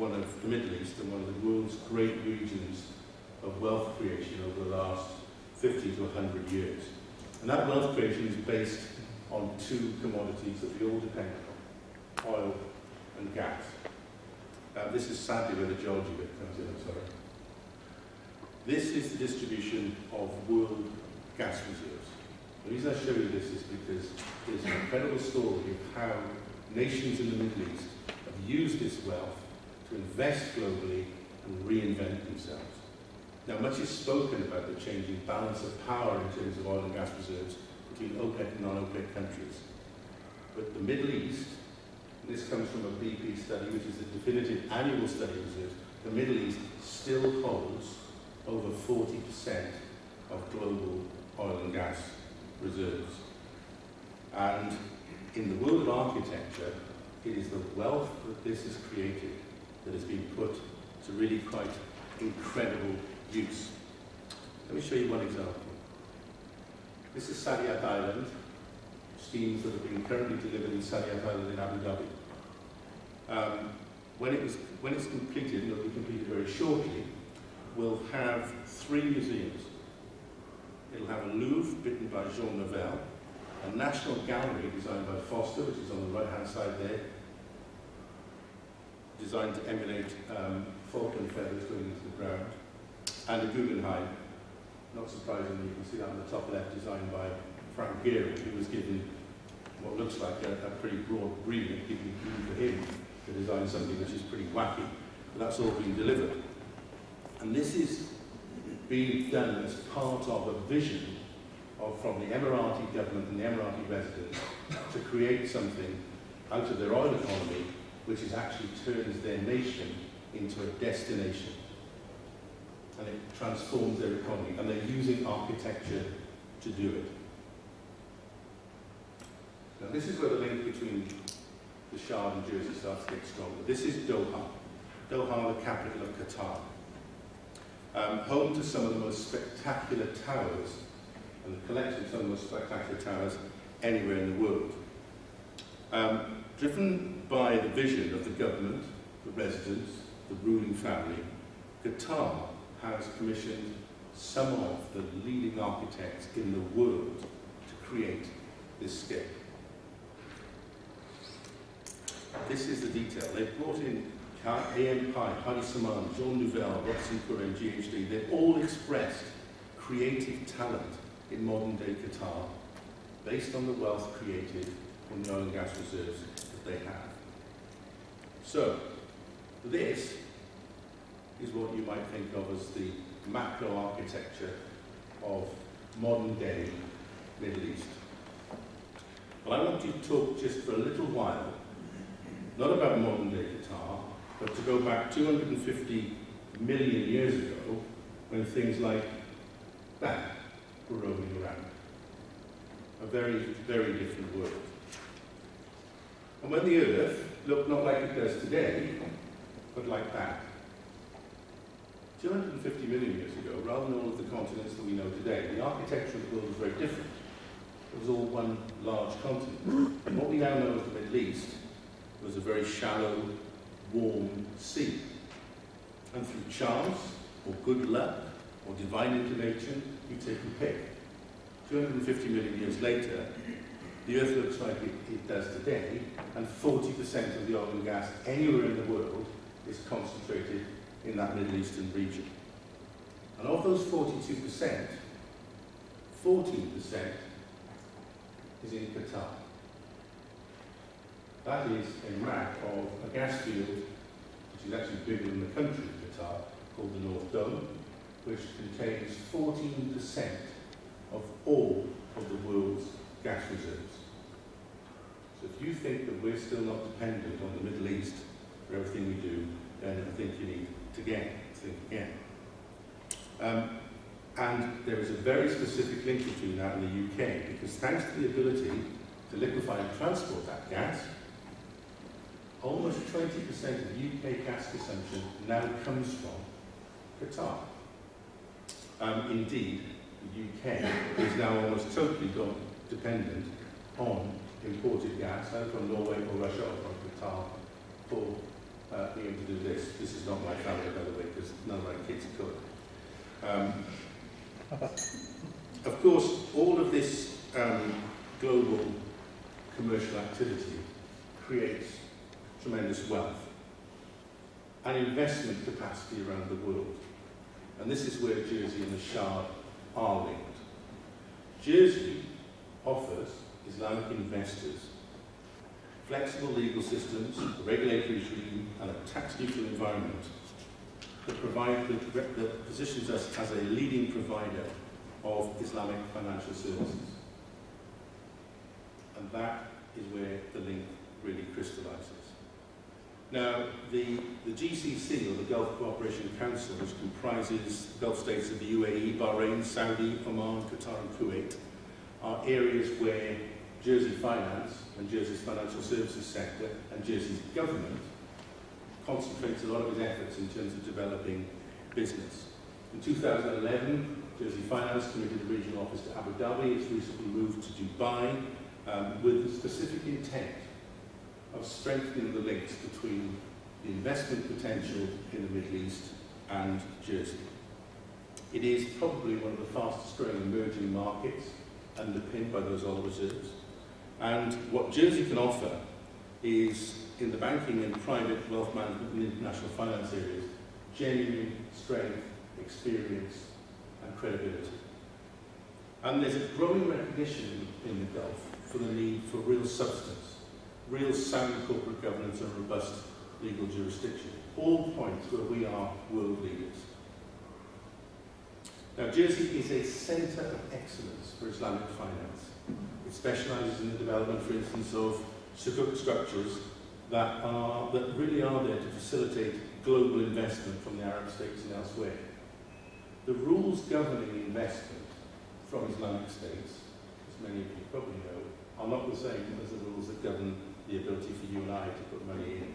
one of the Middle East and one of the world's great regions of wealth creation over the last 50 to 100 years. And that wealth creation is based on two commodities that we all depend on, oil and gas. This is sadly where the geology bit comes in, I'm sorry. This is the distribution of world gas reserves. The reason I show you this is because there's an incredible story of how nations in the Middle East have used this wealth to invest globally and reinvent themselves. Now, much is spoken about the changing balance of power in terms of oil and gas reserves between OPEC and non-OPEC countries. But the Middle East, and this comes from a BP study, which is the definitive annual study of reserves, the Middle East still holds over 40% of global oil and gas reserves. And in the world of architecture, it is the wealth that this has created that has been put to really quite incredible use. Let me show you one example. This is Saadiyat Island, schemes that have been currently delivered in Saadiyat Island in Abu Dhabi. When it's completed, and it'll be completed very shortly, we'll have 3 museums. It'll have a Louvre, written by Jean Nouvel, a National Gallery designed by Foster, which is on the right-hand side there, designed to emulate falcon feathers going into the ground, and a Guggenheim, not surprisingly, you can see that on the top left, designed by Frank Gehry, who was given what looks like a pretty broad remit, given for him to design something which is pretty wacky, but that's all been delivered. And this is being done as part of a vision from the Emirati government and the Emirati residents to create something out of their oil economy which is actually turns their nation into a destination. And it transforms their economy, and they're using architecture to do it. Now this is where the link between the Shard and Jersey starts to get stronger. This is Doha. Doha, the capital of Qatar. Home to some of the most spectacular towers, and the collection of some of the most spectacular towers anywhere in the world. Driven by the vision of the government, the residents, the ruling family, Qatar has commissioned some of the leading architects in the world to create this scale. This is the detail. They've brought in A.M. Pye, Hadi Saman, Jean Nouvel, Robson Curran, GHD. They've all expressed creative talent in modern-day Qatar based on the wealth created from the oil and gas reserves that they have. So, this is what you might think of as the macro architecture of modern-day Middle East. But I want you to talk just for a little while, not about modern-day Qatar, but to go back 250 million years ago, when things like that were roaming around. A very, very different world. And when the Earth looked not like it does today, but like that. 250 million years ago, rather than all of the continents that we know today, the architecture of the world was very different. It was all one large continent. And what we now know as the Middle East was a very shallow, warm sea. And through chance, or good luck, or divine intervention, you take your pick. 250 million years later, the Earth looks like it does today, and 40% of the oil and gas anywhere in the world is concentrated in that Middle Eastern region. And of those 42%, 14% is in Qatar. That is a map of a gas field, which is actually bigger than the country of Qatar, called the North Dome, which contains 14% of all of the world's gas reserves. So if you think that we're still not dependent on the Middle East for everything we do, then I think you need to think again. And there is a very specific link between that and the UK, because thanks to the ability to liquefy and transport that gas, almost 20% of UK gas consumption now comes from Qatar. Indeed, the UK is now almost totally dependent on imported gas, either from Norway or Russia or from Qatar, for being able to do this. This is not my family, by the way, because none of my kids could. Of course, all of this global commercial activity creates tremendous wealth and investment capacity around the world. And this is where Jersey and the Shard are linked. Jersey offers Islamic investors flexible legal systems, a regulatory regime, and a tax-neutral environment that positions us as a leading provider of Islamic financial services. And that is where the link really crystallizes. Now, the GCC, or the Gulf Cooperation Council, which comprises the Gulf states of the UAE, Bahrain, Saudi, Oman, Qatar, and Kuwait, are areas where Jersey Finance and Jersey's financial services sector and Jersey's government concentrates a lot of its efforts in terms of developing business. In 2011, Jersey Finance committed a regional office to Abu Dhabi. It's recently moved to Dubai with the specific intent of strengthening the links between the investment potential in the Middle East and Jersey. It is probably one of the fastest growing emerging markets, underpinned by those oil reserves. And what Jersey can offer is, in the banking and private wealth management and international finance areas, genuine strength, experience, and credibility. And there's a growing recognition in the Gulf for the need for real substance, real sound corporate governance, and robust legal jurisdiction, all points where we are world leaders. Now, Jersey is a centre of excellence for Islamic finance. It specialises in the development, for instance, of sukuk structures that really are there to facilitate global investment from the Arab states and elsewhere. The rules governing investment from Islamic states, as many of you probably know, are not the same as the rules that govern the ability for you and I to put money in